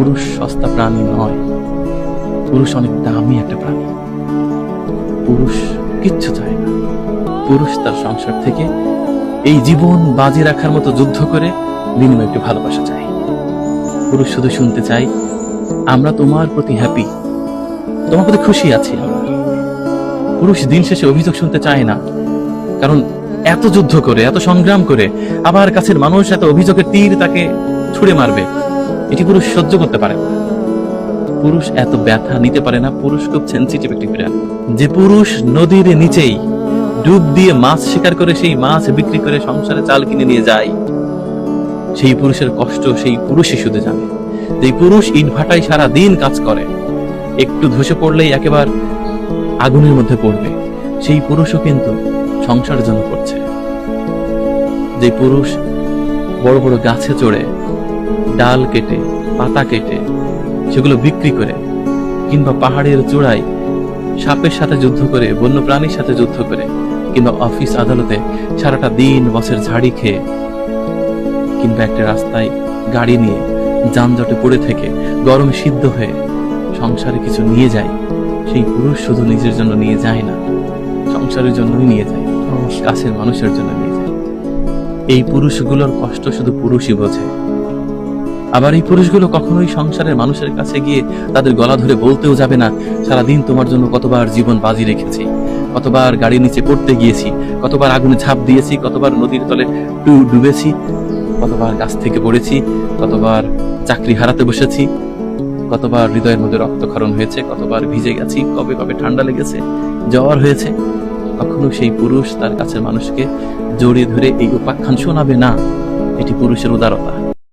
পুরুষ সস্তা প্রাণী নয়, পুরুষ অনেক দামি একটা প্রাণী। পুরুষ কিচ্ছু চায় না, পুরুষ তার সংসার থেকে এই জীবন বাজি রাখার মতো যুদ্ধ করে বিনিময়ে একটু ভালোবাসা চায়। পুরুষ শুধু শুনতে চাই, আমরা তোমার প্রতি হ্যাপি, তোমার প্রতি খুশি আছি আমরা। পুরুষ দিন শেষে অভিযোগ শুনতে চায় না, কারণ এত যুদ্ধ করে, এত সংগ্রাম করে আবার কাছের মানুষ এত অভিযোগের তীর তাকে ছুড়ে মারবে, এটি পুরুষ সহ্য করতে পারে না। পুরুষ এত ব্যথা নিতে পারে না। পুরুষ খুব সেনসিটিভ একটি প্রাণী। যে পুরুষ নদীর নিচেই ডুব দিয়ে মাছ শিকার করে সেই মাছ বিক্রি করে সংসারে চাল কিনে নিয়ে যায়, সেই পুরুষের কষ্ট সেই পুরুষই শুধু জানে। যে পুরুষ ইট ভাটায় সারা দিন কাজ করে, একটু ধসে পড়লেই একেবারে আগুনের মধ্যে পড়বে, সেই পুরুষও কিন্তু সংসারের জন্য করছে। যে পুরুষ বড় বড় গাছে চড়ে ডাল কেটে পাতা কেটে সেগুলো বিক্রি করে, কিংবা পাহাড়ের চূড়ায় সাপের সাথে যুদ্ধ করে, বন্য প্রাণীর সাথে যুদ্ধ করে, কিংবা অফিস আদালতে সারাটা দিন বসের ঝাড়ি খেয়ে, কিংবা একটা রাস্তায় গাড়ি নিয়ে যানজটে পড়ে থেকে গরমে সিদ্ধ হয়ে সংসারে কিছু নিয়ে যায়, সেই পুরুষ শুধু নিজের জন্য নিয়ে যায় না, সংসারের জন্যই নিয়ে যায়, কাছের মানুষের জন্য নিয়ে যায়। এই পুরুষগুলোর কষ্ট শুধু পুরুষই বোঝে। আবার এই পুরুষগুলো কখনোই সংসারের মানুষের কাছে গিয়ে তাদের গলা ধরে বলতেও যাবে না, সারাদিন তোমার জন্য কতবার জীবন বাজি রেখেছি, কতবার গাড়ির নিচে পড়তে গিয়েছি, কতবার আগুনে ঝাঁপ দিয়েছি, কতবার নদীর তলে ডুবেছি, কতবার গাছ থেকে পড়েছি, কতবার চাকরি হারাতে বসেছি, কতবার হৃদয়ের মধ্যে রক্তক্ষরণ হয়েছে, কতবার ভিজে গেছি, কবে কবে ঠান্ডা লেগেছে, জ্বর হয়েছে। কখনো সেই পুরুষ তার কাছের মানুষকে জড়িয়ে ধরে এই উপাখ্যান শোনাবে না। এটি পুরুষের উদারতা।